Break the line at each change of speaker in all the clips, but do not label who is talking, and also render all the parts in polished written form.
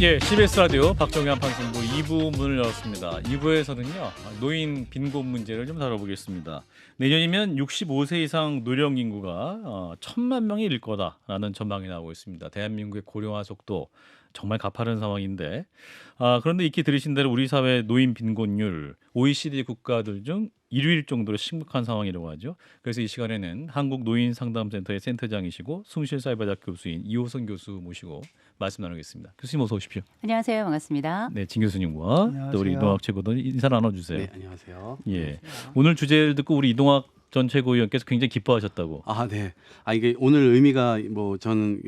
예, CBS 라디오 박정현 방송부 2부 문을 열었습니다. 2부에서는요. 노인 빈곤 문제를 좀 다뤄보겠습니다. 내년이면 65세 이상 노령 인구가 1,000만 명이 일 거다라는 전망이 나오고 있습니다. 대한민국의 고령화 속도 정말 가파른 상황인데 그런데 익히 들으신 대로 우리 사회 노인 빈곤율 OECD 국가들 중 1위일 정도로 심각한 상황이라고 하죠. 그래서 이 시간에는 한국노인상담센터의 센터장이시고 숭실사이버대학 교수인 이호선 교수 모시고 말씀 나누겠습니다. 교수님 어서 오십시오.
안녕하세요. 반갑습니다.
네, 진 교수님과
안녕하세요.
또 우리 이동학 최고도 인사 나눠주세요.
네, 안녕하세요.
예,
안녕하세요.
오늘 주제를 듣고 우리 이동학 전 최고위원께서 굉장히 기뻐하셨다고.
아, 네. 이게 오늘 의미가 뭐 저는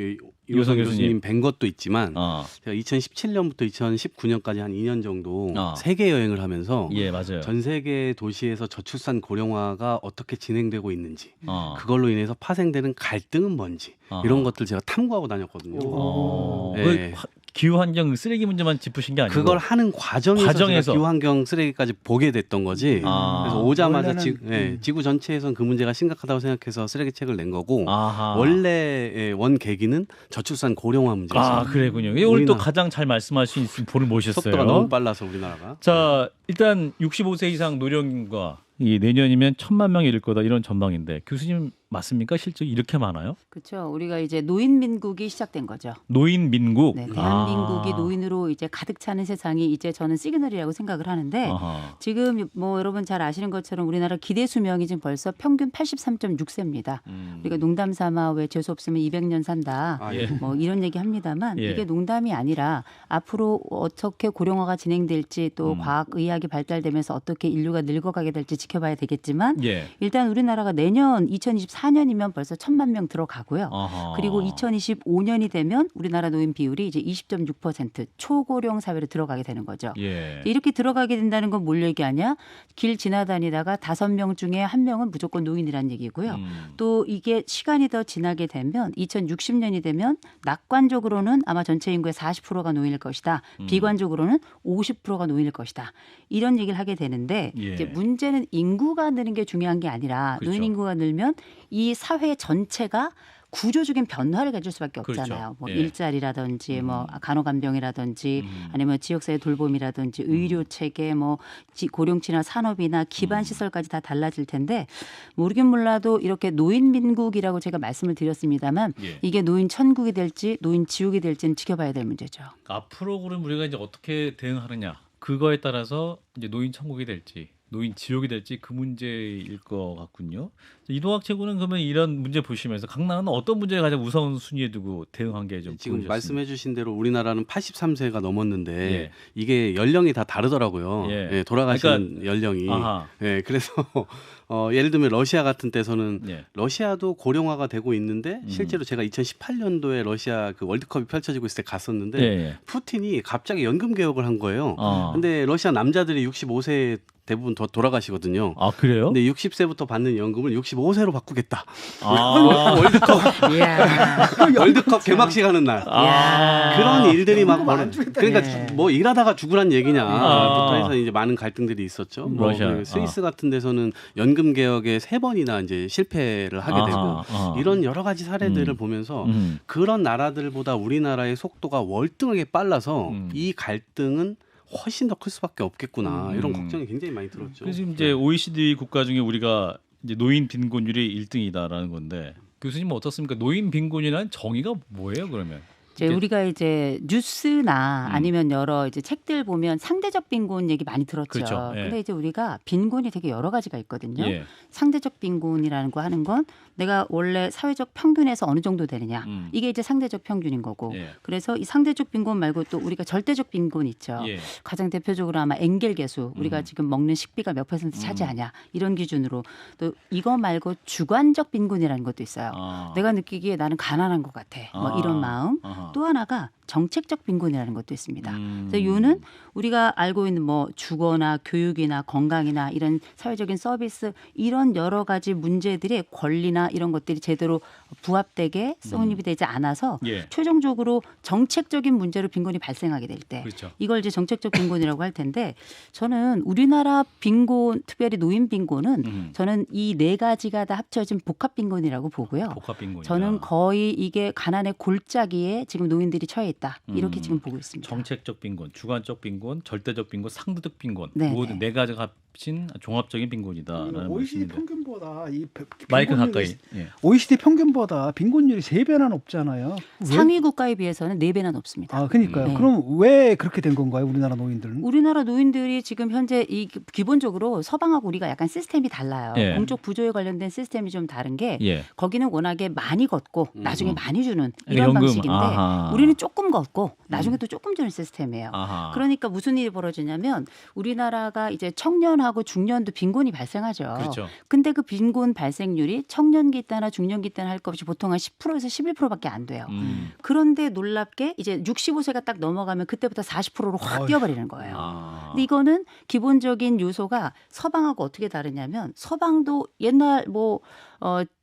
이호선 교수님 뵌 것도 있지만 제가 2017년부터 2019년까지 한 2년 정도 세계 여행을 하면서
예, 맞아요.
전 세계 도시에서 저출산 고령화가 어떻게 진행되고 있는지 그걸로 인해서 파생되는 갈등은 뭔지 이런 것들 제가 탐구하고 다녔거든요.
네. 기후환경 쓰레기 문제만 짚으신 게 아니고
그걸 하는 과정에서 기후환경 쓰레기까지 보게 됐던 거지. 그래서 오자마자 지구 전체에선 그 문제가 심각하다고 생각해서 쓰레기책을 낸 거고 원래 원 계기는 저출산 고령화 문제였어요.
그래군요. 오늘 또 가장 잘 말씀하신 분을 모셨어요.
속도가 너무 빨라서 우리나라가.
자, 일단 65세 이상 노령인과 이 내년이면 1,000만 명이 이를 거다 이런 전망인데 교수님 맞습니까? 실제 이렇게 많아요?
그렇죠. 우리가 이제 노인 민국이 시작된 거죠.
노인 민국.
네, 대한민국이 노인으로 이제 가득 차는 세상이 이제 저는 시그널이라고 생각을 하는데 지금 뭐 여러분 잘 아시는 것처럼 우리나라 기대 수명이 지금 벌써 평균 83.6세입니다. 우리가 농담 삼아 왜 재수 없으면 200년 산다. 뭐 이런 얘기 합니다만 이게 농담이 아니라 앞으로 어떻게 고령화가 진행될지 또 과학 의학이 발달되면서 어떻게 인류가 늙어가게 될지 지켜봐야 되겠지만 일단 우리나라가 내년 2024년이면 벌써 1,000만 명 들어가고요. 그리고 2025년이 되면 우리나라 노인 비율이 이제 20.6% 초고령 사회로 들어가게 되는 거죠. 이렇게 들어가게 된다는 건 뭘 얘기하냐? 길 지나다니다가 5명 중에 1명은 무조건 노인이라는 얘기고요. 또 이게 시간이 더 지나게 되면 2060년이 되면 낙관적으로는 아마 전체 인구의 40%가 노인일 것이다. 비관적으로는 50%가 노인일 것이다. 이런 얘기를 하게 되는데 이제 문제는 인구가 느는 게 중요한 게 아니라 노인 인구가 늘면 이 사회 전체가 구조적인 변화를 가질 수밖에 없잖아요. 뭐 일자리라든지 뭐 간호간병이라든지 아니면 지역사회 돌봄이라든지 의료 체계 뭐 고령층이나 산업이나 기반 시설까지 다 달라질 텐데 모르긴 몰라도 이렇게 노인 민국이라고 제가 말씀을 드렸습니다만 이게 노인 천국이 될지 노인 지옥이 될지는 지켜봐야 될 문제죠.
앞으로 그럼 우리가 이제 어떻게 대응하느냐 그거에 따라서 이제 노인 천국이 될지 노인 지옥이 될지 그 문제일 것 같군요. 이동학 최고는 그러면 이런 문제 보시면서 각 나라는 어떤 문제를 가장 우선 순위에 두고 대응한 게 좀
지금 말씀해 주신 대로 우리나라는 83세가 넘었는데 이게 연령이 다 다르더라고요. 돌아가시는 그러니까, 연령이. 그래서 예를 들면 러시아 같은 데서는 러시아도 고령화가 되고 있는데 실제로 제가 2018년도에 러시아 그 월드컵이 펼쳐지고 있을 때 갔었는데 푸틴이 갑자기 연금 개혁을 한 거예요. 근데 러시아 남자들이 65세 대부분 더 돌아가시거든요.
아, 그래요?
근데 60세부터 받는 연금을 65세로 바꾸겠다. 월드컵 개막식 하는 날. 그런 일들이 막 그러니까 뭐 일하다가 죽으란 얘기냐부터 해서 이제 많은 갈등들이 있었죠. 뭐 스위스 같은 데서는 연금 개혁에 3번이나 이제 실패를 하게 되고 이런 여러 가지 사례들을 보면서 그런 나라들보다 우리나라의 속도가 월등하게 빨라서 이 갈등은 훨씬 더 클 수밖에 없겠구나 이런 걱정이 굉장히 많이 들었죠.
그래서 이제 OECD 국가 중에 우리가 이제 노인 빈곤율이 1등이다라는 건데 교수님은 어떻습니까? 노인 빈곤이라는 정의가 뭐예요, 그러면?
우리가 이제 뉴스나 아니면 여러 이제 책들 보면 상대적 빈곤 얘기 많이 들었죠.
그렇죠.
근데 이제 우리가 빈곤이 되게 여러 가지가 있거든요. 상대적 빈곤이라는 거 하는 건 내가 원래 사회적 평균에서 어느 정도 되느냐. 이게 이제 상대적 평균인 거고. 그래서 이 상대적 빈곤 말고 또 우리가 절대적 빈곤 있죠. 가장 대표적으로 아마 엥겔 계수. 우리가 지금 먹는 식비가 몇 퍼센트 차지하냐. 이런 기준으로. 또 이거 말고 주관적 빈곤이라는 것도 있어요. 내가 느끼기에 나는 가난한 것 같아. 뭐 이런 마음. 또 하나가 정책적 빈곤이라는 것도 있습니다. 그래서 이유는 우리가 알고 있는 뭐 주거나 교육이나 건강이나 이런 사회적인 서비스 이런 여러 가지 문제들의 권리나 이런 것들이 제대로 부합되게 성립이 되지 않아서 최종적으로 정책적인 문제로 빈곤이 발생하게 될 때 이걸 이제 정책적 빈곤이라고 할 텐데 저는 우리나라 빈곤 특별히 노인 빈곤은 저는 이 4가지가 다 합쳐진 복합 빈곤이라고 보고요.
복합 빈곤이다.
저는 거의 이게 가난의 골짜기에 지금 노인들이 처해 있다. 이렇게 지금 보고 있습니다.
정책적 빈곤, 주관적 빈곤, 절대적 빈곤, 상대적 빈곤
네,
모두 네 가지가 합친 종합적인 빈곤이다라는
OECD
말씀인데.
평균보다 이
마이크 가까이. 예.
OECD 평균보다 빈곤율이 3배나 높잖아요. 왜?
상위 국가에 비해서는 4배나 높습니다.
아, 그러니까요.
네.
그럼 왜 그렇게 된 건가요, 우리나라 노인들은?
우리나라 노인들이 지금 현재 이 기본적으로 서방하고 우리가 약간 시스템이 달라요.
예.
공적 부조에 관련된 시스템이 좀 다른 게
예.
거기는 워낙에 많이 걷고 나중에 많이 주는
그러니까
이런
연금.
방식인데
아하.
우리는 조금 걷고 나중에 또 조금 주는 시스템이에요.
아하.
그러니까 무슨 일이 벌어지냐면 우리나라가 이제 청년하고 중년도 빈곤이 발생하죠.
그렇죠.
근데 그 빈곤 발생률이 청년기 때나 중년기 때나 할 것 없이 보통 한 10%에서 11%밖에 안 돼요. 그런데 놀랍게 이제 65세가 딱 넘어가면 그때부터 40%로 확 뛰어버리는 거예요.
아.
근데 이거는 기본적인 요소가 서방하고 어떻게 다르냐면 서방도 옛날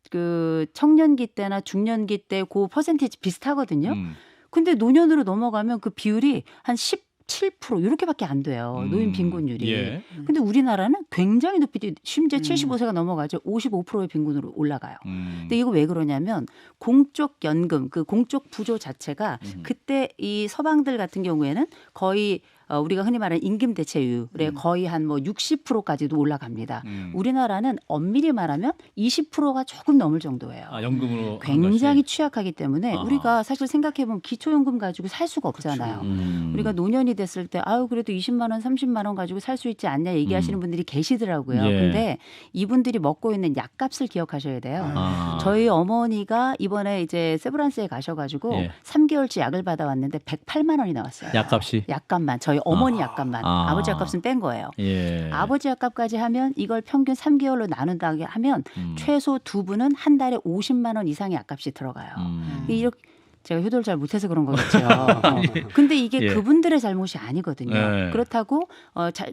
그 청년기 때나 중년기 때 그 퍼센티지 비슷하거든요. 근데 노년으로 넘어가면 그 비율이 한 17% 이렇게밖에 안 돼요. 노인 빈곤율이.
예.
근데 우리나라는 굉장히 높이 심지어 75세가 넘어가죠. 55%의 빈곤으로 올라가요. 근데 이거 왜 그러냐면 공적 연금, 그 공적 부조 자체가 그때 이 서방들 같은 경우에는 거의 우리가 흔히 말하는 임금 대체율의 거의 한 60%까지도 올라갑니다. 우리나라는 엄밀히 말하면 20%가 조금 넘을 정도예요.
아, 연금으로
굉장히 취약하기 때문에
아하.
우리가 사실 생각해보면 기초연금 가지고 살 수가 없잖아요. 우리가 노년이 됐을 때 아유 그래도 20만 원, 30만 원 가지고 살 수 있지 않냐 얘기하시는 분들이 계시더라고요.
예.
근데 이분들이 먹고 있는 약값을 기억하셔야 돼요.
아.
저희 어머니가 이번에 이제 세브란스에 가셔가지고
예.
3개월치 약을 받아왔는데 108만 원이 나왔어요.
약값이.
약값만 저희 어머니 약값만 아버지 약값은 뺀 거예요.
예.
아버지 약값까지 하면 이걸 평균 3개월로 나눈다고 하면 최소 두 분은 한 달에 50만 원 이상의 약값이 들어가요. 이렇게 제가 효도를 잘 못해서 그런 거겠죠. 근데 이게
예.
그분들의 잘못이 아니거든요.
예.
그렇다고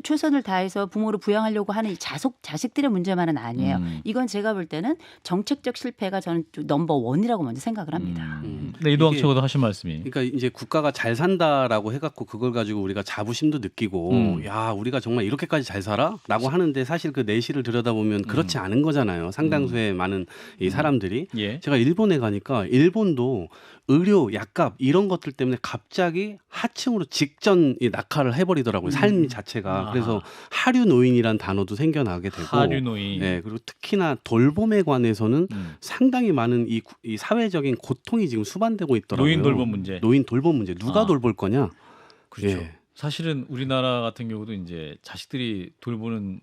최선을 다해서 부모를 부양하려고 하는 이 자식들의 문제만은 아니에요. 이건 제가 볼 때는 정책적 실패가 저는 넘버 원이라고 먼저 생각을 합니다.
네, 이도학
이게-
최고도 하신 말씀이.
그러니까 이제 국가가 잘 산다라고 해갖고 그걸 가지고 우리가 자부심도 느끼고 야 우리가 정말 이렇게까지 잘 살아라고 하는데 사실 그 내실을 들여다보면 그렇지 않은 거잖아요. 상당수의 많은 이 사람들이.
예.
제가 일본에 가니까 일본도 의료, 약값 이런 것들 때문에 갑자기 하층으로 직전 이 낙하를 해버리더라고요. 삶 자체가.
아하.
그래서 하류 노인이란 단어도 생겨나게 되고.
하류 노인.
네, 그리고 특히나 돌봄에 관해서는 상당히 많은 이 사회적인 고통이 지금 수반되고 있더라고요.
노인 돌봄 문제.
노인 돌봄 문제. 누가
아.
돌볼 거냐?
그렇죠.
예.
사실은 우리나라 같은 경우도 이제 자식들이 돌보는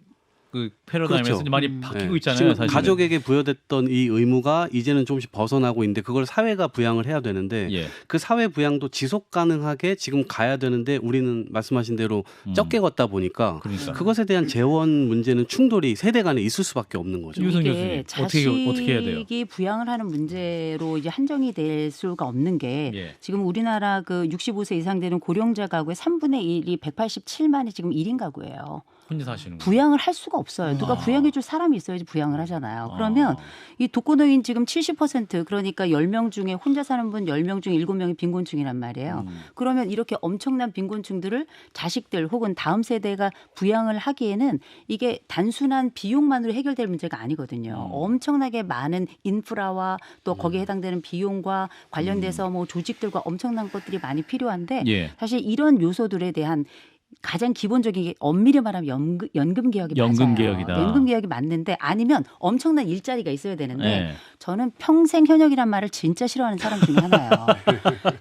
그 패러다임에서
그렇죠.
이제 많이 바뀌고
네.
있잖아요.
지금
사실은.
가족에게 부여됐던 이 의무가 이제는 조금씩 벗어나고 있는데 그걸 사회가 부양을 해야 되는데
예.
그 사회 부양도 지속 가능하게 지금 가야 되는데 우리는 말씀하신 대로 적게 걷다 보니까
그러니까.
그것에 대한 재원 문제는 충돌이 세대 간에 있을 수밖에 없는 거죠.
유선
이게
교수님, 어떻게 해야 돼요?
자식이 부양을 하는 문제로 이제 한정이 될 수가 없는 게
예.
지금 우리나라 그 65세 이상 되는 고령자 가구의 3분의 1이 187만이 지금 1인 가구예요.
혼자 사시는 거.
부양을 할 수가 없어요. 누가 부양해줄 사람이 있어야지 부양을 하잖아요. 그러면 이 독거노인 지금 70% 그러니까 10명 중에 혼자 사는 분 10명 중에 7명이 빈곤층이란 말이에요. 그러면 이렇게 엄청난 빈곤층들을 자식들 혹은 다음 세대가 부양을 하기에는 이게 단순한 비용만으로 해결될 문제가 아니거든요. 엄청나게 많은 인프라와 또 거기에 해당되는 비용과 관련돼서 뭐 조직들과 엄청난 것들이 많이 필요한데
예.
사실 이런 요소들에 대한 가장 기본적인 게 엄밀히 말하면 연금 개혁이
연금
맞아요.
개혁이다.
연금 개혁이 맞는데 아니면 엄청난 일자리가 있어야 되는데
예.
저는 평생 현역이란 말을 진짜 싫어하는 사람 중에 하나예요.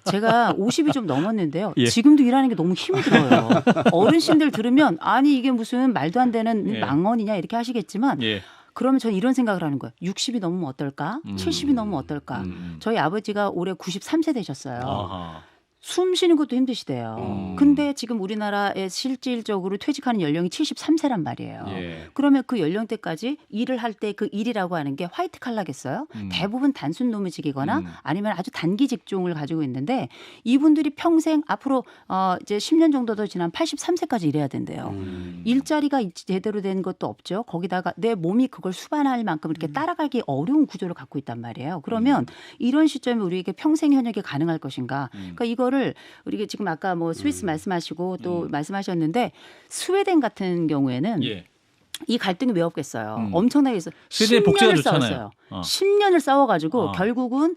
제가 50이 좀 넘었는데요.
예.
지금도 일하는 게 너무 힘이 들어요. 어르신들 들으면 아니 이게 무슨 말도 안 되는
예.
망언이냐 이렇게 하시겠지만
예.
그러면 저는 이런 생각을 하는 거예요. 60이 넘으면 어떨까? 70이 넘으면 어떨까? 저희 아버지가 올해 93세 되셨어요.
아하.
숨 쉬는 것도 힘드시대요. 근데 지금 우리나라에 실질적으로 퇴직하는 연령이 73세란 말이에요.
예.
그러면 그 연령대까지 일을 할 때 그 일이라고 하는 게 화이트 칼라겠어요? 대부분 단순 노무직이거나 아니면 아주 단기 직종을 가지고 있는데 이분들이 평생 앞으로 이제 10년 정도 더 지난 83세까지 일해야 된대요. 일자리가 제대로 된 것도 없죠. 거기다가 내 몸이 그걸 수반할 만큼 이렇게 따라가기 어려운 구조를 갖고 있단 말이에요. 그러면 이런 시점에 우리에게 평생 현역이 가능할 것인가? 그러니까 이거를 우리가 지금 아까 뭐 스위스 말씀하시고 또 말씀하셨는데 스웨덴 같은 경우에는
예.
이 갈등이 왜 없겠어요. 엄청나게 있어.
스웨덴의 복지가
10년을
좋잖아요.
싸웠어요. 10년을 싸워가지고
어.
결국은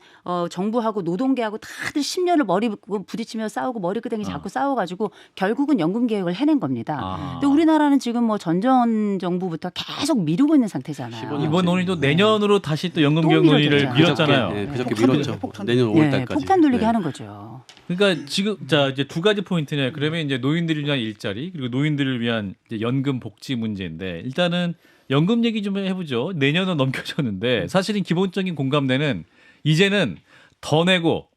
정부하고 노동계하고 다들 10년을 머리 부딪히며 싸우고 머리끄댕이 잡고 싸워가지고 결국은 연금 개혁을 해낸 겁니다. 근데 우리나라는 지금 뭐 전전 정부부터 계속 미루고 있는 상태잖아요.
이번 논의도 내년으로 다시 또 연금
또
개혁 논의를
미뤘잖아요.
밀었잖아요.
네, 그저께 밀었죠. 내년 5월달까지.
폭탄 돌리게 하는 거죠.
그러니까 지금 자 이제 두 가지 포인트네요. 그러면 이제 노인들을 위한 일자리 그리고 노인들을 위한 이제 연금 복지 문제인데 일단은 연금 얘기 좀 해보죠. 내년은 넘겨졌는데 사실은 기본적인 공감대는 이제는 더 내고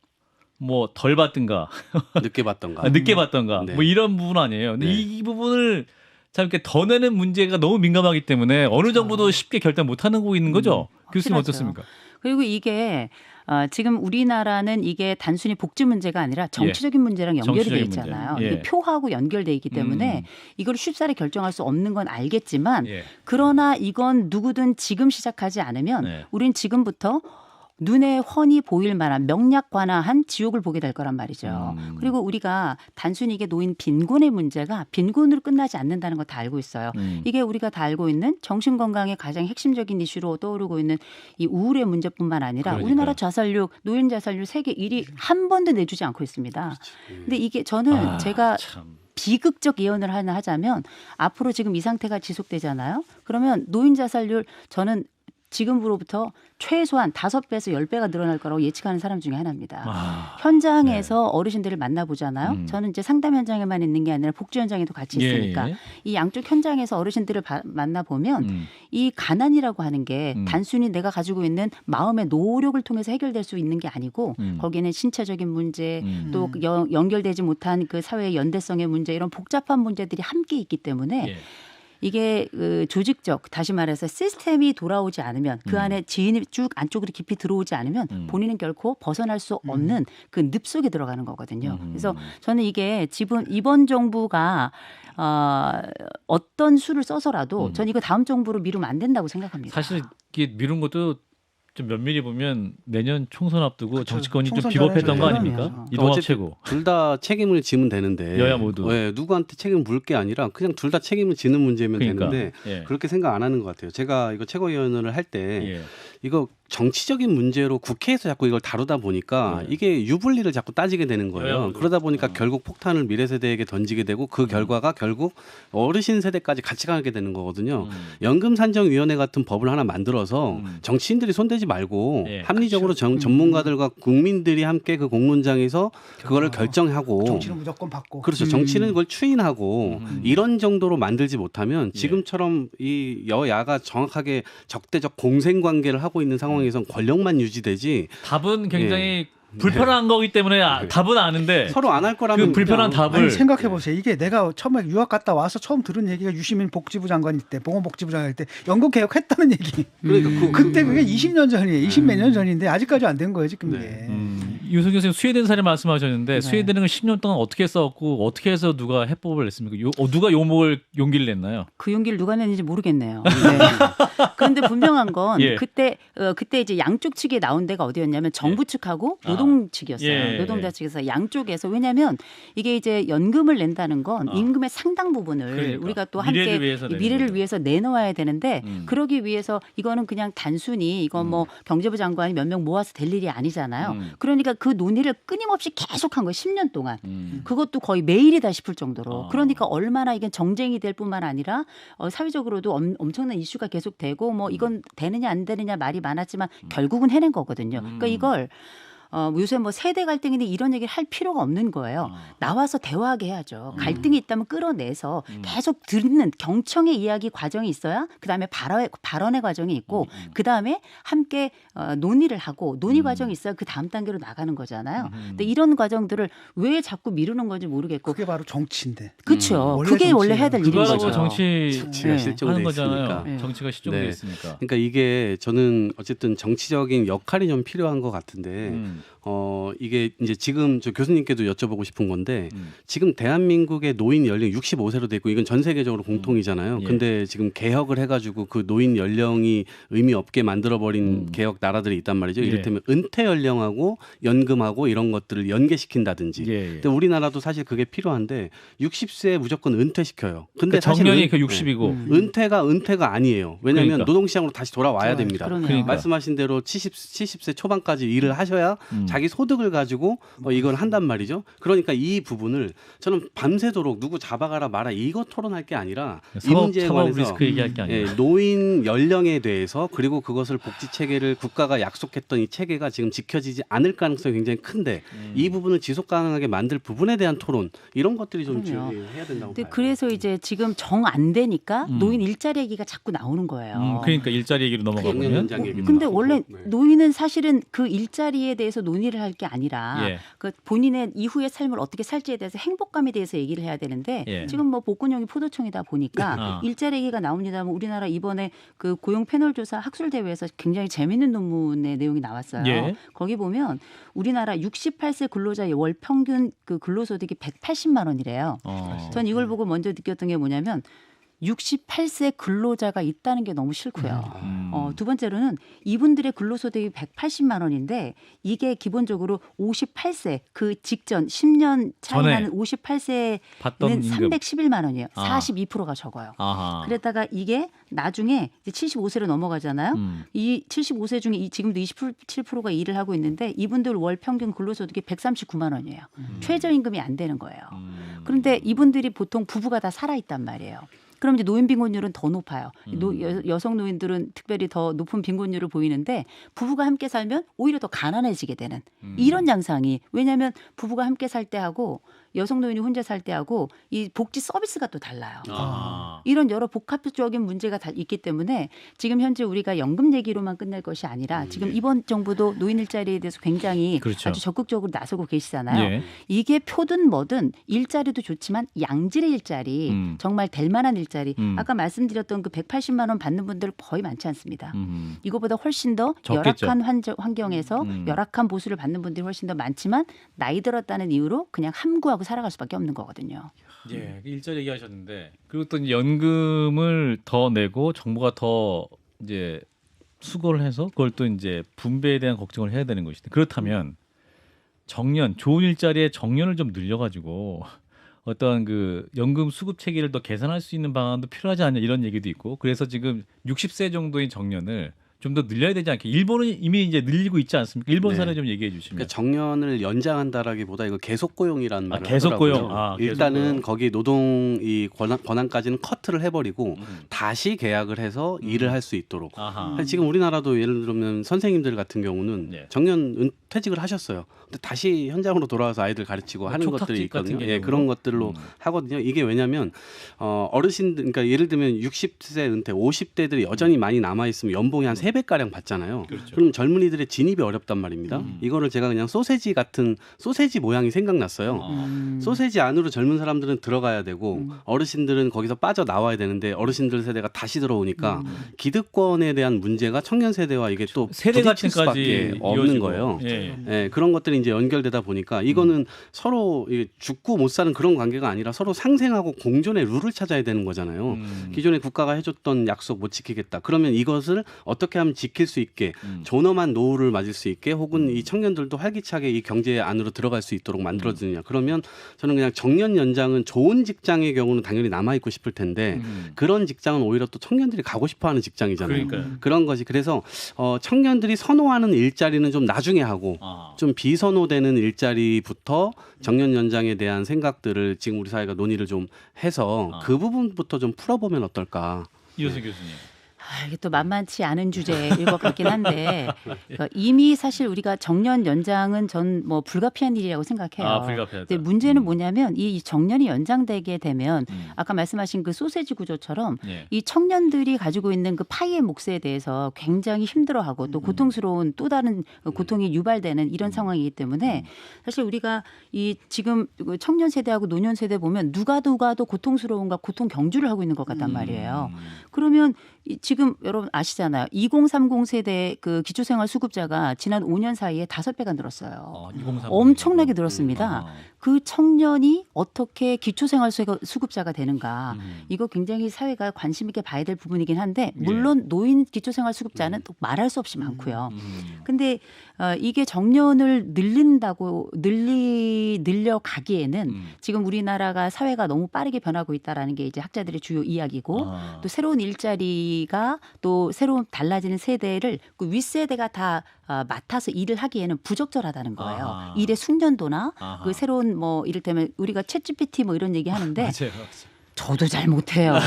뭐 덜 받든가
늦게 받던가.
늦게 받던가
네.
뭐 이런 부분 아니에요. 근데
네.
이 부분을 참 이렇게 더 내는 문제가 너무 민감하기 때문에 어느 정부도 쉽게 결단 못 하고 있는 거죠. 교수님
확실하죠.
어떻습니까?
그리고 이게 지금 우리나라는 이게 단순히 복지 문제가 아니라 정치적인 문제랑 연결이 돼
정치적인
있잖아요.
문제. 예.
이게 표하고 연결돼 있기 때문에 이걸 쉽사리 결정할 수 없는 건 알겠지만
예.
그러나 이건 누구든 지금 시작하지 않으면
네.
우린 지금부터 눈에 훤히 보일 만한 명약관화한 지옥을 보게 될 거란 말이죠. 그리고 우리가 단순히 이게 노인 빈곤의 문제가 빈곤으로 끝나지 않는다는 거 다 알고 있어요. 이게 우리가 다 알고 있는 정신건강의 가장 핵심적인 이슈로 떠오르고 있는 이 우울의 문제뿐만 아니라
그러니까요.
우리나라 자살률, 노인 자살률 세계 1위 한 번도 내주지 않고 있습니다. 근데 이게 저는 제가
참.
비극적 예언을 하나 하자면 앞으로 지금 이 상태가 지속되잖아요. 그러면 노인 자살률 저는 지금으로부터 최소한 5배에서 10배가 늘어날 거라고 예측하는 사람 중에 하나입니다. 현장에서 어르신들을 만나보잖아요. 저는 이제 상담 현장에만 있는 게 아니라 복지 현장에도 같이 있으니까
예.
이 양쪽 현장에서 어르신들을 만나보면 이 가난이라고 하는 게 단순히 내가 가지고 있는 마음의 노력을 통해서 해결될 수 있는 게 아니고 거기에는 신체적인 문제 또 연결되지 못한 그 사회의 연대성의 문제 이런 복잡한 문제들이 함께 있기 때문에
예.
이게 그 조직적 다시 말해서 시스템이 돌아오지 않으면 그 안에 지인이 쭉 안쪽으로 깊이 들어오지 않으면 본인은 결코 벗어날 수 없는 그 늪 속에 들어가는 거거든요. 그래서 저는 이게 지금 이번 정부가 어떤 수를 써서라도 전 이거 다음 정부로 미루면 안 된다고 생각합니다.
사실 이게 미룬 것도 좀 면밀히 보면 내년 총선 앞두고
그쵸.
정치권이 좀
총선
비겁했던 거
전에
아닙니까?
그럼요.
이동학
어쨌든
최고.
둘 다 책임을 지면 되는데
여야 모두.
누구한테 책임을 물 게 아니라 그냥 둘 다 책임을 지는 문제면
그러니까.
되는데
예.
그렇게 생각 안 하는 것 같아요. 제가 이거 최고위원을 할 때
예.
이거 정치적인 문제로 국회에서 자꾸 이걸 다루다 보니까 이게 유불리를 자꾸 따지게 되는
여야
거예요.
모두.
그러다 보니까 결국 폭탄을 미래 세대에게 던지게 되고 그 결과가 결국 어르신 세대까지 같이 가게 되는 거거든요. 연금산정위원회 같은 법을 하나 만들어서 정치인들이 손대지 말고
예.
합리적으로 전문가들과 국민들이 함께 그 공론장에서 그거를 결정하고
정치는 무조건 받고.
그렇죠. 정치는 그걸 추인하고 이런 정도로 만들지 못하면 지금처럼 이 여야가 정확하게 적대적 공생 관계를 하고 있는 상황에선 권력만 유지되지
답은 굉장히 불편한 거기 때문에 답은 아는데
서로 안 할 거라면
그 불편한
그냥
답을
아니 생각해 보세요. 이게 내가 처음에 유학 갔다 와서 처음 들은 얘기가 유시민 복지부 장관일 때, 보건복지부 장관일 때 연금 개혁했다는 얘기.
그러니까
그때 그게 20년 전이에요. 20몇 년 전인데 아직까지 안 된 거예요, 지금 이게.
유승 교수님 스웨덴 사례 말씀하셨는데 스웨덴은 10년 동안 어떻게 싸웠고 어떻게 해서 누가 해법을 냈습니까? 누가 용기를 냈나요?
그 용기를 누가 냈는지 모르겠네요. 네. 그런데 분명한 건
예.
그때 이제 양쪽 측에 나온 데가 어디였냐면 정부 측하고 노동 측이었어요.
예.
노동자 측에서 양쪽에서 왜냐하면 이게 이제 연금을 낸다는 건 임금의 상당 부분을
그러니까.
우리가 또
미래를
함께
위해서 내는
미래를
거죠.
위해서 내놓아야 되는데 그러기 위해서 이거는 그냥 단순히 이건 뭐 경제부 장관이 몇 명 모아서 될 일이 아니잖아요. 그러니까 그 논의를 끊임없이 계속한 거예요. 10년 동안. 그것도 거의 매일이다 싶을 정도로. 그러니까 얼마나 이게 정쟁이 될 뿐만 아니라 사회적으로도 엄청난 이슈가 계속되고 뭐 이건 되느냐 안 되느냐 말이 많았지만 결국은 해낸 거거든요. 그러니까 이걸 요새 뭐 세대 갈등인데 이런 얘기를 할 필요가 없는 거예요. 나와서 대화하게 해야죠. 갈등이 있다면 끌어내서 계속 듣는 경청의 이야기 과정이 있어야 그다음에 발언의 과정이 있고 그다음에 함께 논의를 하고 논의 과정이 있어야 그 다음 단계로 나가는 거잖아요. 근데 이런 과정들을 왜 자꾸 미루는 건지 모르겠고
그게 바로 정치인데.
그렇죠.
원래
그게 원래
정치예요.
해야 될 일인
그거하고
거죠.
정치가
네.
실종돼
하는 거잖아요.
있으니까.
네.
정치가 실종돼
네.
있으니까.
그러니까 이게 저는 어쨌든 정치적인 역할이 좀 필요한 것 같은데 이게 이제 지금 저 교수님께도 여쭤보고 싶은 건데 지금 대한민국의 노인 연령 65세로 돼 있고 이건 전 세계적으로 공통이잖아요.
예.
근데 지금 개혁을 해가지고 그 노인 연령이 의미 없게 만들어버린 개혁 나라들이 있단 말이죠.
예.
이를테면 은퇴 연령하고 연금하고 이런 것들을 연계시킨다든지.
예.
근데 우리나라도 사실 그게 필요한데 60세에 무조건 은퇴시켜요. 근데
그 정년이 그
사실
60이고
은퇴가 아니에요. 왜냐하면
그러니까.
노동시장으로 다시 돌아와야 됩니다.
그러면.
말씀하신 대로 70세 초반까지 일을 하셔야 자기 소득을 가지고 이걸 한단 말이죠. 그러니까 이 부분을 저는 밤새도록 누구 잡아가라 마라 이거 토론할 게 아니라 이 문제에 관해서
리스크 얘기할 게 아니라
노인 연령에 대해서 그리고 그것을 복지 체계를 국가가 약속했던 이 체계가 지금 지켜지지 않을 가능성이 굉장히 큰데 이 부분을 지속 가능하게 만들 부분에 대한 토론 이런 것들이 좀 해야 된다고
근데
봐요.
그래서 이제 지금 정 안 되니까 노인 일자리 얘기가 자꾸 나오는 거예요.
그러니까 일자리 얘기로 넘어가
정년
보면
연장 얘기도
근데
나오고.
원래
네.
노인은 사실은 그 일자리에 대해서 논의를 할 게 아니라
예.
그 본인의 이후의 삶을 어떻게 살지에 대해서 행복감에 대해서 얘기를 해야 되는데
예.
지금 뭐 복근형이 포도청이다 보니까 일자리 얘기가 나옵니다만 우리나라 이번에 그 고용 패널 조사 학술 대회에서 굉장히 재밌는 논문의 내용이 나왔어요.
예.
거기 보면 우리나라 68세 근로자의 월 평균 그 근로소득이 180만 원이래요. 전 이걸 보고 먼저 느꼈던 게 뭐냐면 68세 근로자가 있다는 게 너무 싫고요. 두 번째로는 이분들의 근로소득이 180만 원인데 이게 기본적으로 58세 그 직전 10년 차이
전에
나는 58세는
받던 임금.
311만 원이에요.
아.
42%가 적어요.
아하.
그랬다가 이게 나중에 이제 75세로 넘어가잖아요. 이 75세 중에 지금도 27%가 일을 하고 있는데 이분들 월 평균 근로소득이 139만 원이에요. 최저임금이 안 되는 거예요. 그런데 이분들이 보통 부부가 다 살아있단 말이에요. 그럼 이제 노인 빈곤율은 더 높아요. 여성 노인들은 특별히 더 높은 빈곤율을 보이는데 부부가 함께 살면 오히려 더 가난해지게 되는 이런 양상이 왜냐하면 부부가 함께 살 때하고 여성 노인이 혼자 살 때하고 이 복지 서비스가 또 달라요. 이런 여러 복합적인 문제가 다 있기 때문에 지금 현재 우리가 연금 얘기로만 끝낼 것이 아니라 지금 이번 정부도 노인 일자리에 대해서 굉장히
그렇죠.
아주 적극적으로 나서고 계시잖아요.
예.
이게 표든 뭐든 일자리도 좋지만 양질의 일자리 정말 될 만한 일자리 아까 말씀드렸던 그 180만 원 받는 분들 거의 많지 않습니다. 이거보다 훨씬 더
적겠죠.
열악한 환경에서 열악한 보수를 받는 분들이 훨씬 더 많지만 나이 들었다는 이유로 그냥 함구하고 살아갈 수밖에 없는 거거든요.
예, 일자리 얘기하셨는데 그리고 또 이제 연금을 더 내고 정부가 더 이제 수거를 해서 그걸 또 이제 분배에 대한 걱정을 해야 되는 것인데 그렇다면 정년 좋은 일자리에 정년을 좀 늘려가지고 어떤 그 연금 수급 체계를 더 개선할 수 있는 방안도 필요하지 않냐 이런 얘기도 있고 그래서 지금 60세 정도의 정년을 좀 더 늘려야 되지 않게 일본은 이미 이제 늘리고 있지 않습니까? 일본 사례 좀 얘기해 주시면.
그러니까 정년을 연장한다라기보다 이거 계속 고용이라는 말을
계속 고용.
하더라고요. 일단은 거기 노동 이 권한까지는 커트를 해버리고 다시 계약을 해서 일을 할 수 있도록. 지금 우리나라도 예를 들면 선생님들 같은 경우는 정년 퇴직을 하셨어요. 근데 다시 현장으로 돌아와서 아이들 가르치고 하는 것들이 있거든요. 예, 그런 것들로 하거든요. 이게 왜냐하면 어르신들, 그러니까 예를 들면 60세 은퇴, 50대들이 여전히 많이 남아 있으면 연봉이 한 3배 가량 받잖아요. 그렇죠. 그럼 젊은이들의 진입이 어렵단 말입니다. 이거를 제가 그냥 소세지 같은 소세지 모양이 생각났어요. 소세지 안으로 젊은 사람들은 들어가야 되고 어르신들은 거기서 빠져 나와야 되는데 어르신들 세대가 다시 들어오니까 기득권에 대한 문제가 청년 세대와 이게 또
세대
부딪힐 수밖에
갈등까지
없는
이어지고.
거예요.
예.
예, 그런 것들이 이제 연결되다 보니까 이거는 서로 죽고 못 사는 그런 관계가 아니라 서로 상생하고 공존의 룰을 찾아야 되는 거잖아요. 기존에 국가가 해줬던 약속 못 지키겠다. 그러면 이것을 어떻게 하면 지킬 수 있게 존엄한 노후를 맞을 수 있게 혹은 이 청년들도 활기차게 이 경제 안으로 들어갈 수 있도록 만들어주느냐. 그러면 저는 그냥 정년 연장은 좋은 직장의 경우는 당연히 남아있고 싶을 텐데 그런 직장은 오히려 또 청년들이 가고 싶어하는 직장이잖아요.
그러니까요.
그런 것이 그래서 청년들이 선호하는 일자리는 좀 나중에 하고 좀 비선호되는 일자리부터 정년 연장에 대한 생각들을 지금 우리 사회가 논의를 좀 해서 그 부분부터 좀 풀어보면 어떨까.
이효승 교수님.
이게 또 만만치 않은 주제일 것 같긴 한데 그러니까 이미 사실 우리가 정년 연장은 전 뭐 불가피한 일이라고 생각해요.
불가피하다.
근데 문제는 뭐냐면 이 정년이 연장되게 되면 아까 말씀하신 그 소세지 구조처럼 이 청년들이 가지고 있는 그 파이의 몫에 대해서 굉장히 힘들어하고 또 고통스러운 또 다른 고통이 유발되는 이런 상황이기 때문에 사실 우리가 이 지금 청년 세대하고 노년 세대 보면 누가 더 고통스러운가 고통 경주를 하고 있는 것 같단 말이에요. 그러면 지금 여러분 아시잖아요. 2030 세대 그 기초생활수급자가 지난 5년 사이에 5배가 늘었어요.
2030.
엄청나게 늘었습니다. 그 청년이 어떻게 기초생활수급자가 되는가. 이거 굉장히 사회가 관심 있게 봐야 될 부분이긴 한데 물론 노인 기초생활수급자는 또 말할 수 없이 많고요. 근데 이게 정년을 늘려가기에는 지금 우리나라가 사회가 너무 빠르게 변하고 있다라는 게 이제 학자들의 주요 이야기고 또 새로운 일자리가 또 새로운 달라지는 세대를 그 윗세대가 다 맡아서 일을 하기에는 부적절하다는 거예요. 일의 숙련도나 그 새로운 뭐 이를테면 우리가 챗GPT 뭐 이런 얘기 하는데
맞아요.
저도 잘 못해요.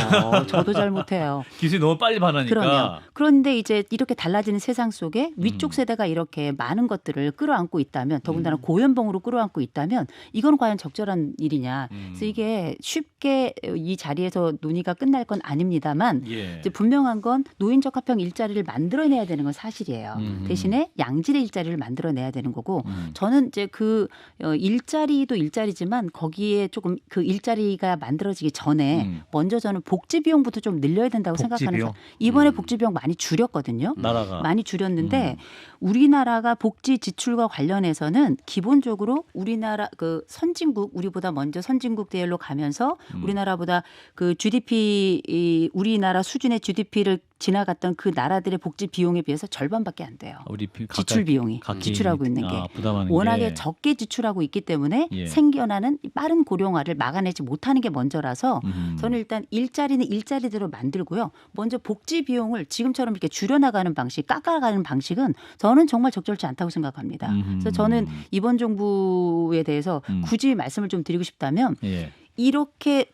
저도 잘 못해요.
기술이 너무 빨리 변하니까.
그럼요. 그런데 이제 이렇게 달라지는 세상 속에 위쪽 세대가 이렇게 많은 것들을 끌어안고 있다면 더군다나 고연봉으로 끌어안고 있다면 이건 과연 적절한 일이냐. 그래서 이게 쉽게 이 자리에서 논의가 끝날 건 아닙니다만 이제 분명한 건 노인적 합평 일자리를 만들어내야 되는 건 사실이에요. 대신에 양질의 일자리를 만들어내야 되는 거고 저는 이제 그 일자리도 일자리지만 거기에 조금 그 일자리가 만들어지기 전에 먼저 저는 복지 비용부터 좀 늘려야 된다고 생각하는 거예요. 이번에 복지 비용 많이 줄였거든요.
나라가
많이 줄였는데 우리나라가 복지 지출과 관련해서는 기본적으로 우리나라 그 선진국 우리보다 먼저 선진국 대열로 가면서 우리나라보다 그 GDP 우리나라 수준의 GDP를 지나갔던 그 나라들의 복지 비용에 비해서 절반밖에 안 돼요. 지출 비용이 지출하고 있는 게 워낙에 적게 지출하고 있기 때문에 생겨나는 빠른 고령화를 막아내지 못하는 게 먼저라서 저는 일단 일자리는 일자리대로 만들고요. 먼저 복지 비용을 지금처럼 이렇게 줄여나가는 방식, 깎아가는 방식은 저는 정말 적절치 않다고 생각합니다. 그래서 저는 이번 정부에 대해서 굳이 말씀을 좀 드리고 싶다면 이렇게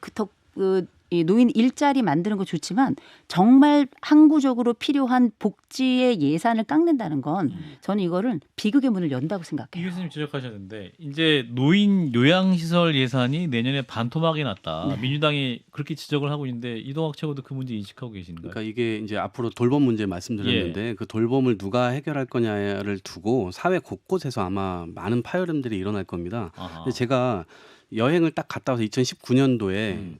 이 노인 일자리 만드는 거 좋지만 정말 항구적으로 필요한 복지의 예산을 깎는다는 건 저는 이거를 비극의 문을 연다고 생각해요.
이 교수님 지적하셨는데 이제 노인 요양시설 예산이 내년에 반토막이 났다. 민주당이 그렇게 지적을 하고 있는데 이동학 최고도 그 문제 인식하고 계신가요?
그러니까 이게 이제 앞으로 돌봄 문제 말씀드렸는데 그 돌봄을 누가 해결할 거냐를 두고 사회 곳곳에서 아마 많은 파열음들이 일어날 겁니다. 근데 제가 여행을 딱 갔다 와서 2019년도에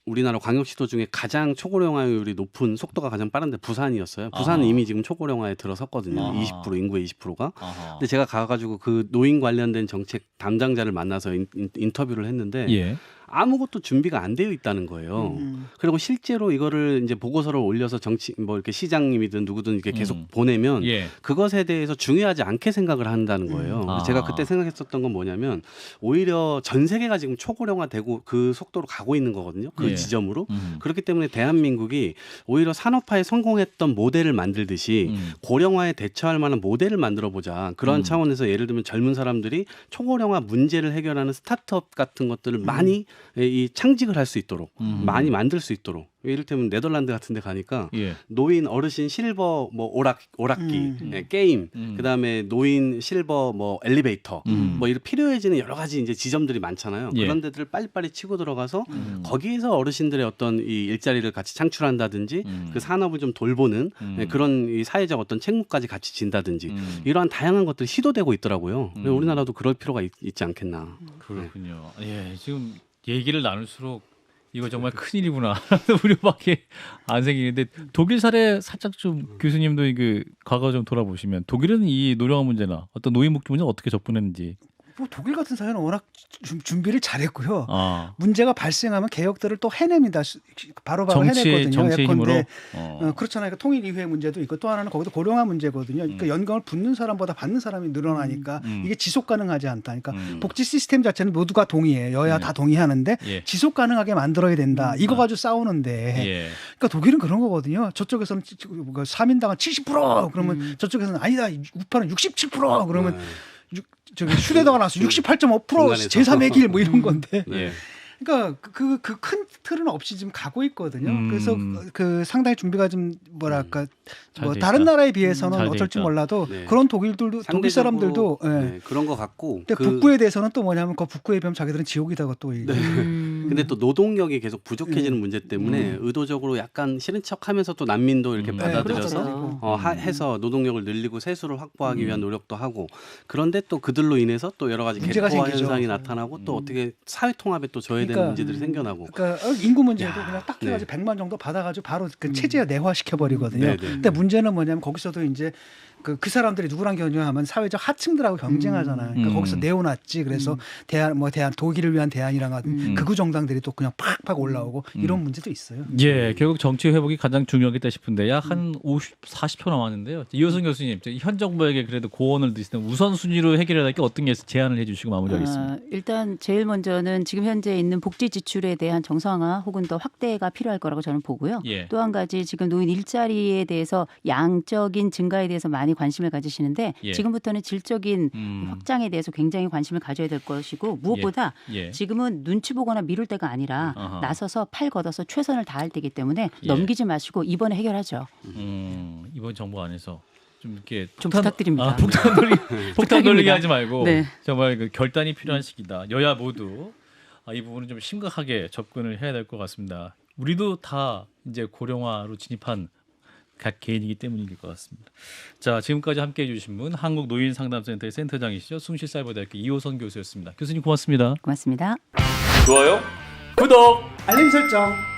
우리나라 광역시도 중에 가장 초고령화율이 높은 속도가 가장 빠른데 부산이었어요. 부산은 이미 지금 초고령화에 들어섰거든요. 20% 인구의 20%가. 근데 제가 가가지고 그 노인 관련된 정책 담당자를 만나서 인터뷰를 했는데 아무것도 준비가 안 되어 있다는 거예요. 그리고 실제로 이거를 이제 보고서를 올려서 뭐 이렇게 시장님이든 누구든 이렇게 계속 보내면 그것에 대해서 중요하지 않게 생각을 한다는 거예요. 제가 그때 생각했었던 건 뭐냐면 오히려 전 세계가 지금 초고령화되고 그 속도로 가고 있는 거거든요. 그 지점으로. 그렇기 때문에 대한민국이 오히려 산업화에 성공했던 모델을 만들듯이 고령화에 대처할 만한 모델을 만들어 보자. 그런 차원에서 예를 들면 젊은 사람들이 초고령화 문제를 해결하는 스타트업 같은 것들을 많이 이 창직을 할 수 있도록 많이 만들 수 있도록 이를테면 네덜란드 같은 데 가니까 노인 어르신 실버 뭐 오락기 게임 그다음에 노인 실버 뭐 엘리베이터 뭐 이런 필요해지는 여러 가지 이제 지점들이 많잖아요. 그런 데들을 빨리빨리 치고 들어가서 거기에서 어르신들의 어떤 이 일자리를 같이 창출한다든지 그 산업을 좀 돌보는 그런 이 사회적 어떤 책무까지 같이 진다든지 이러한 다양한 것들이 시도되고 있더라고요. 우리나라도 그럴 필요가 있지 않겠나.
그렇군요. 지금 얘기를 나눌수록 이거 정말 큰일이구나 우려밖에 안 생기는데 독일 사례 살짝 좀 교수님도 그 과거 좀 돌아보시면 독일은 이 노령화 문제나 어떤 노인 복지 문제 어떻게 접근했는지.
뭐 독일 같은 사회는 워낙 준비를 잘했고요. 문제가 발생하면 개혁들을 또 해냅니다. 바로바로 해냈거든요.
정치의 힘으로.
그렇잖아요. 그러니까 통일 이후의 문제도 있고 또 하나는 거기도 고령화 문제거든요. 그러니까 연금을 붓는 사람보다 받는 사람이 늘어나니까 이게 지속 가능하지 않다. 그러니까 복지 시스템 자체는 모두가 동의해요. 여야 다 동의하는데 지속 가능하게 만들어야 된다. 이거 가지고 싸우는데 그러니까 독일은 그런 거거든요. 저쪽에서는 3인당은 70% 그러면 저쪽에서는 아니다. 우파는 67% 그러면 저기 슈레더가 나와서 68.5% 제3의 길 뭐 이런 건데. 그러니까 그 큰 틀은 없이 지금 가고 있거든요. 그래서 그 상당히 준비가 좀 뭐랄까 뭐 다른 나라에 비해서는 어쩔지 몰라도 그런 독일들도 독일 사람들도
그런 것 같고.
근데 북부에 대해서는 또 뭐냐면 그 북부에 비하면 자기들은 지옥이다고 또
근데 또 노동력이 계속 부족해지는 문제 때문에 의도적으로 약간 싫은 척하면서 또 난민도 이렇게 받아들여서 해서 노동력을 늘리고 세수를 확보하기 위한 노력도 하고 그런데 또 그들로 인해서 또 여러 가지
문제가
객포화
생기죠.
현상이 나타나고 또 어떻게 사회 통합에 또 저해되는 문제들이 생겨나고
그러니까 인구 문제도 그냥 딱 해가지고 100만 정도 받아가지고 바로 그 체제 내화시켜 버리거든요.
네네.
근데 문제는 뭐냐면 거기서도 이제 그 사람들이 누구랑 경쟁하면 사회적 하층들하고 경쟁하잖아요. 그러니까 거기서 내어놨지. 그래서 대한 독일을 위한 대안이랑 같은 극우 정당들이 또 그냥 팍팍 올라오고 이런 문제도 있어요.
예, 결국 정치 회복이 가장 중요하겠다 싶은데 약 한 40초 남았는데요. 이호선 교수님, 현 정부에게 그래도 고언을 드시는 우선순위로 해결해야 할 게 어떤 게 제안을 해주시고 마무리하겠습니다.
일단 제일 먼저는 지금 현재 있는 복지 지출에 대한 정상화 혹은 더 확대가 필요할 거라고 저는 보고요.
예.
또 한 가지 지금 노인 일자리에 대해서 양적인 증가에 대해서 많이 관심을 가지시는데
예.
지금부터는 질적인 확장에 대해서 굉장히 관심을 가져야 될 것이고 무엇보다
예.
지금은 눈치 보거나 미룰 때가 아니라
아하.
나서서 팔 걷어서 최선을 다할 때이기 때문에
예.
넘기지 마시고 이번에 해결하죠.
이번 정부 안에서 좀 이렇게
좀 부탁드립니다.
폭탄 돌리게 하지 말고
네.
정말 그 결단이 필요한 시기다. 여야 모두 이 부분은 좀 심각하게 접근을 해야 될 것 같습니다. 우리도 다 이제 고령화로 진입한 각 개인이기 때문일 것 같습니다. 자, 지금까지 함께해 주신 분 한국노인상담센터의 센터장이시죠. 숭실사이버대학교 이호선 교수였습니다. 교수님 고맙습니다.
고맙습니다.
좋아요, 구독.
알림 설정.